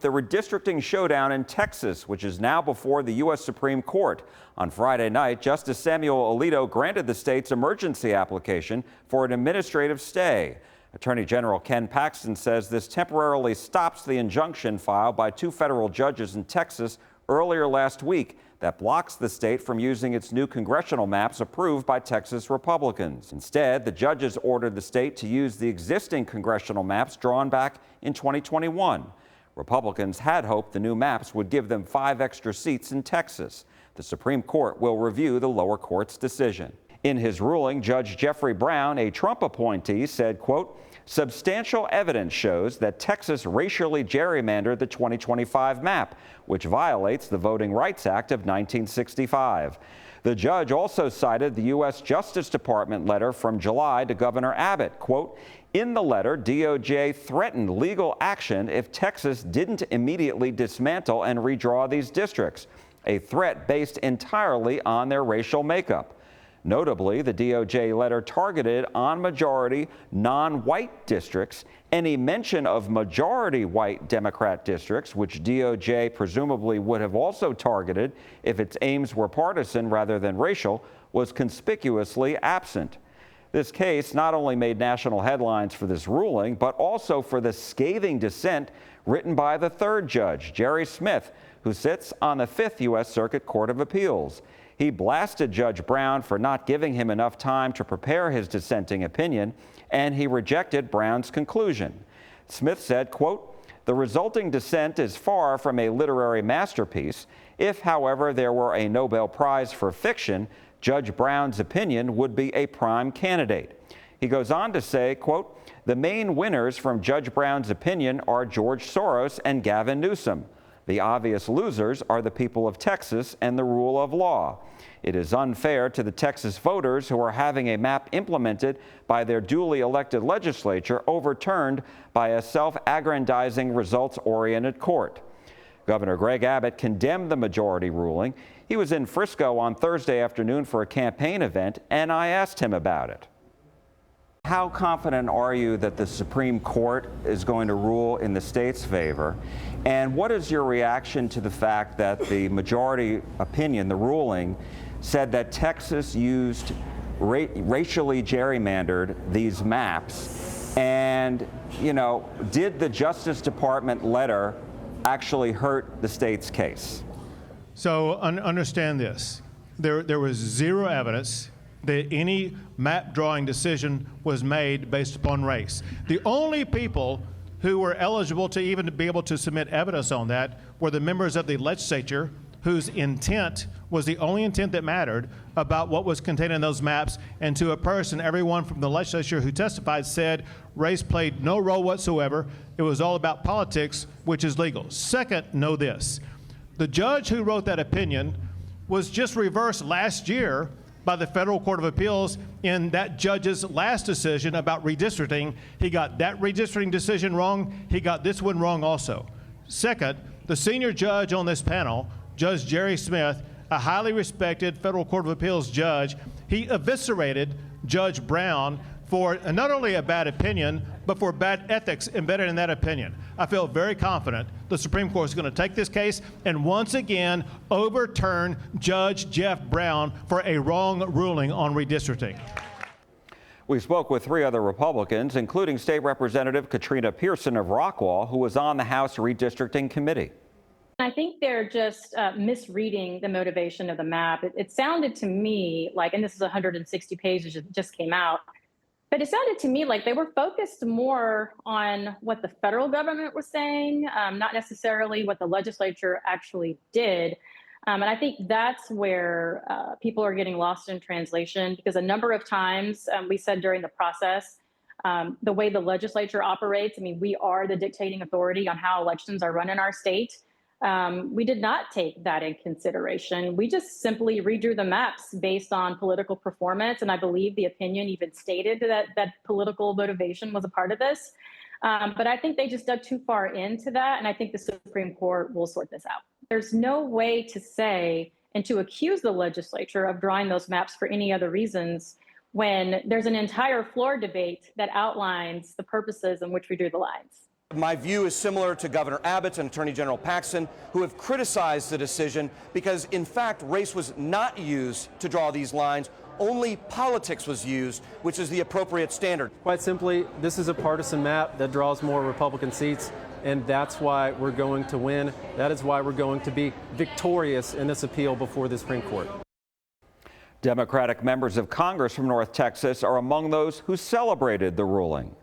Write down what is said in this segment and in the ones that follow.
The redistricting showdown in Texas, which is now before the U.S. Supreme Court. On Friday night, Justice Samuel Alito granted the state's emergency application for an administrative stay. Attorney General Ken Paxton says this temporarily stops the injunction filed by two federal judges in Texas earlier last week that blocks the state from using its new congressional maps approved by Texas Republicans. Instead, the judges ordered the state to use the existing congressional maps drawn back in 2021. Republicans had hoped the new maps would give them 5 extra seats in Texas. The Supreme Court will review the lower court's decision. In his ruling, Judge Jeffrey Brown, a Trump appointee, said, quote, "Substantial evidence shows that Texas racially gerrymandered the 2025 map, which violates the Voting Rights Act of 1965. The judge also cited the U.S. Justice Department letter from July to Governor Abbott. Quote, "In the letter, DOJ threatened legal action if Texas didn't immediately dismantle and redraw these districts, a threat based entirely on their racial makeup. Notably, the DOJ letter targeted on majority non-white districts. Any mention of majority white Democrat districts, which DOJ presumably would have also targeted if its aims were partisan rather than racial, was conspicuously absent." This case not only made national headlines for this ruling, but also for the scathing dissent written by the third judge, Jerry Smith, who sits on the 5th U.S. Circuit Court of Appeals. He blasted Judge Brown for not giving him enough time to prepare his dissenting opinion, and he rejected Brown's conclusion. Smith said, quote, "The resulting dissent is far from a literary masterpiece. If, however, there were a Nobel Prize for fiction, Judge Brown's opinion would be a prime candidate." He goes on to say, quote, "The main winners from Judge Brown's opinion are George Soros and Gavin Newsom. The obvious losers are the people of Texas and the rule of law. It is unfair to the Texas voters who are having a map implemented by their duly elected legislature overturned by a self-aggrandizing, results-oriented court." Governor Greg Abbott condemned the majority ruling. He was in Frisco on Thursday afternoon for a campaign event, and I asked him about it. How confident are you that the Supreme Court is going to rule in the state's favor? And what is your reaction to the fact that the majority opinion, the ruling, said that Texas used racially gerrymandered these maps? And, you know, did the Justice Department letter actually hurt the state's case? So understand this. There was zero evidence that any map drawing decision was made based upon race. The only people who were eligible to even be able to submit evidence on that were the members of the legislature whose intent was the only intent that mattered about what was contained in those maps. And to a person, everyone from the legislature who testified said race played no role whatsoever. It was all about politics, which is legal. Second, know this. The judge who wrote that opinion was just reversed last year by the Federal Court of Appeals in that judge's last decision about redistricting. He got that redistricting decision wrong. He got this one wrong also. Second, the senior judge on this panel, Judge Jerry Smith, a highly respected Federal Court of Appeals judge, he eviscerated Judge Brown for not only a bad opinion, but for bad ethics embedded in that opinion. I feel very confident the Supreme Court is going to take this case and once again overturn Judge Jeff Brown for a wrong ruling on redistricting. We spoke with 3 other Republicans, including State Representative Katrina Pearson of Rockwall, who was on the House Redistricting Committee. I think they're just misreading the motivation of the map. It sounded to me like, and this is 160 pages, it just came out, but it sounded to me like they were focused more on what the federal government was saying, not necessarily what the legislature actually did. And I think that's where people are getting lost in translation, because a number of times we said during the process, the way the legislature operates, I mean, we are the dictating authority on how elections are run in our state. We did not take that in consideration. We just simply redrew the maps based on political performance. And I believe the opinion even stated that political motivation was a part of this. But I think they just dug too far into that. And I think the Supreme Court will sort this out. There's no way to say and to accuse the legislature of drawing those maps for any other reasons when there's an entire floor debate that outlines the purposes in which we drew the lines. My view is similar to Governor Abbott and Attorney General Paxton, who have criticized the decision because, in fact, race was not used to draw these lines. Only politics was used, which is the appropriate standard. Quite simply, this is a partisan map that draws more Republican seats, and that's why we're going to win. That is why we're going to be victorious in this appeal before the Supreme Court. Democratic members of Congress from North Texas are among those who celebrated the ruling.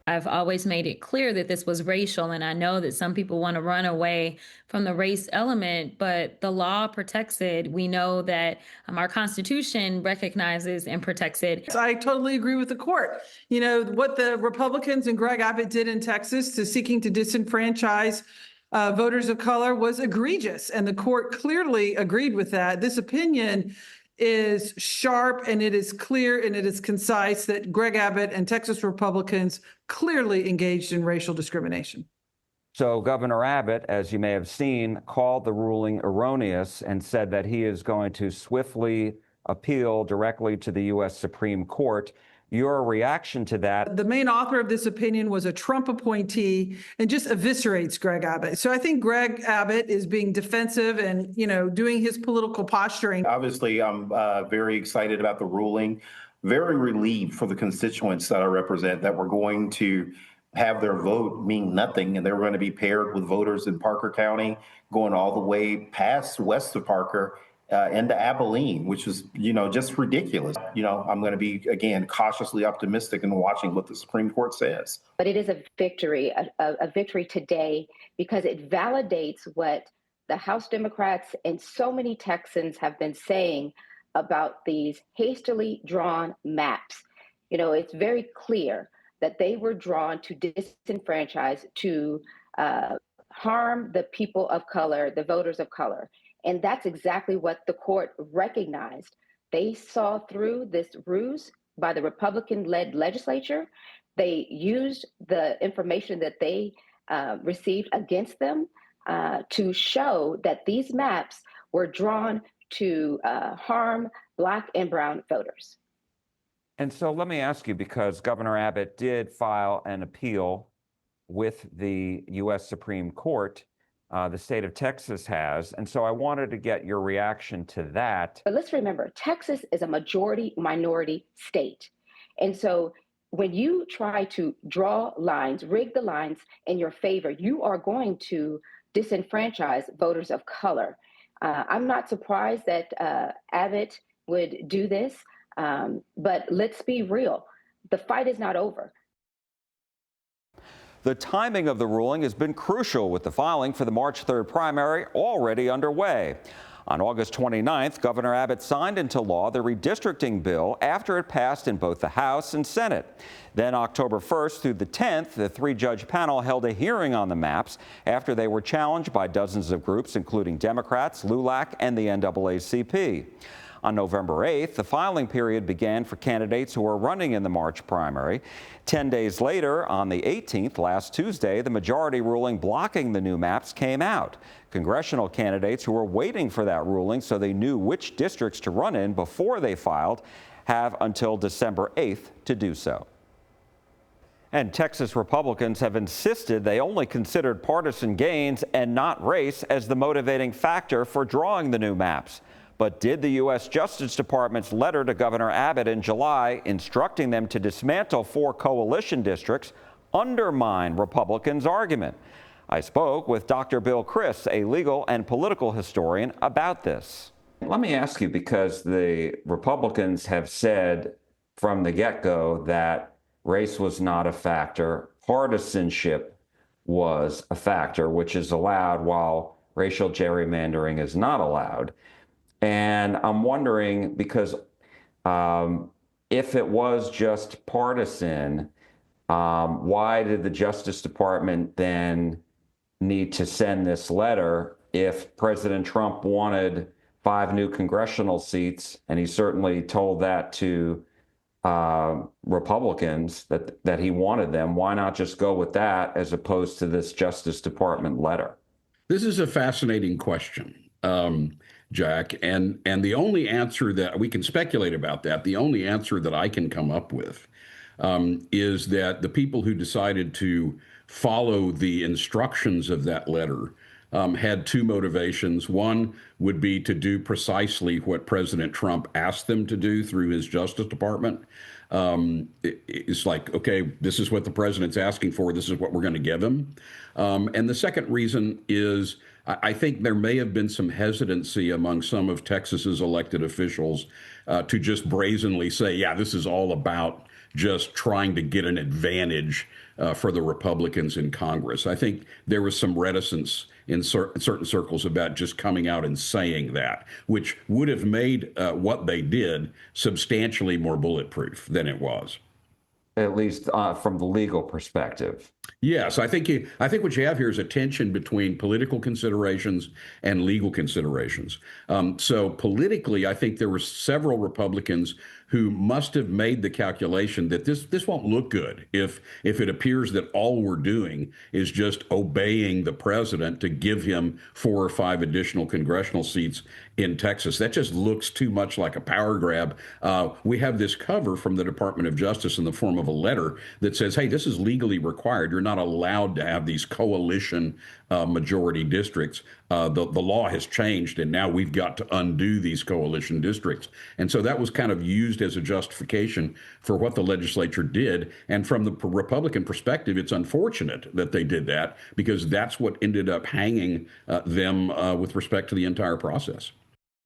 I've always made it clear that this was racial, and I know that some people want to run away from the race element, but the law protects it. We know that our Constitution recognizes and protects it. I totally agree with the court. You know, what the Republicans and Greg Abbott did in Texas to seeking to disenfranchise voters of color was egregious, and the court clearly agreed with that. This opinion is sharp, and it is clear, and it is concise that Greg Abbott and Texas Republicans clearly engaged in racial discrimination. So Governor Abbott, as you may have seen, called the ruling erroneous and said that he is going to swiftly appeal directly to the U.S. Supreme Court. Your reaction to that? The main author of this opinion was a Trump appointee and just eviscerates Greg Abbott. So I think Greg Abbott is being defensive and, you know, doing his political posturing. Obviously, I'm very excited about the ruling, very relieved for the constituents that I represent that we're going to have their vote mean nothing, and they're going to be paired with voters in Parker County, going all the way past west of Parker into Abilene, which is, you know, just ridiculous. You know, I'm going to be, again, cautiously optimistic and watching what the Supreme Court says. But it is a victory, a victory today, because it validates what the House Democrats and so many Texans have been saying about these hastily drawn maps. You know, it's very clear that they were drawn to disenfranchise, to harm the people of color, the voters of color. And that's exactly what the court recognized. They saw through this ruse by the Republican-led legislature. They used the information that they received against them to show that these maps were drawn to harm Black and brown voters. And so let me ask you, because Governor Abbott did file an appeal with the U.S. Supreme Court, the state of Texas has. And so I wanted to get your reaction to that. But let's remember, Texas is a majority minority state. And so when you try to draw lines, rig the lines in your favor, you are going to disenfranchise voters of color. I'm not surprised that Abbott would do this, but let's be real. The fight is not over. The timing of the ruling has been crucial, with the filing for the March 3rd primary already underway. On August 29th, Governor Abbott signed into law the redistricting bill after it passed in both the House and Senate. Then October 1st through the 10th, the three-judge panel held a hearing on the maps after they were challenged by dozens of groups, including Democrats, LULAC, and the NAACP. On November 8th, the filing period began for candidates who are running in the March primary. 10 days later, on the 18th, last Tuesday, the majority ruling blocking the new maps came out. Congressional candidates who were waiting for that ruling so they knew which districts to run in before they filed have until December 8th to do so. And Texas Republicans have insisted they only considered partisan gains and not race as the motivating factor for drawing the new maps. But did the U.S. Justice Department's letter to Governor Abbott in July instructing them to dismantle 4 coalition districts undermine Republicans' argument? I spoke with Dr. Bill Criss, a legal and political historian, about this. Let me ask you, because the Republicans have said from the get-go that race was not a factor, partisanship was a factor, which is allowed while racial gerrymandering is not allowed. And I'm wondering, because if it was just partisan, why did the Justice Department then need to send this letter if President Trump wanted 5 new congressional seats, and he certainly told that to Republicans that he wanted them? Why not just go with that as opposed to this Justice Department letter? This is a fascinating question, Jack, and the only answer that we can speculate about that, the only answer that I can come up with is that the people who decided to follow the instructions of that letter had two motivations. One would be to do precisely what President Trump asked them to do through his Justice Department. It's like, okay, this is what the president's asking for. This is what we're going to give him. And the second reason is I think there may have been some hesitancy among some of Texas's elected officials to just brazenly say, yeah, this is all about just trying to get an advantage for the Republicans in Congress. I think there was some reticence in certain circles about just coming out and saying that, which would have made what they did substantially more bulletproof than it was. At least from the legal perspective. Yes, I think what you have here is a tension between political considerations and legal considerations. So politically, I think there were several Republicans who must have made the calculation that this won't look good if it appears that all we're doing is just obeying the president to give him 4 or 5 additional congressional seats in Texas. That just looks too much like a power grab. We have this cover from the Department of Justice in the form of a letter that says, hey, this is legally required. You're not allowed to have these coalition majority districts. The law has changed, and now we've got to undo these coalition districts. And so that was kind of used as a justification for what the legislature did. And from the Republican perspective, it's unfortunate that they did that, because that's what ended up hanging them with respect to the entire process.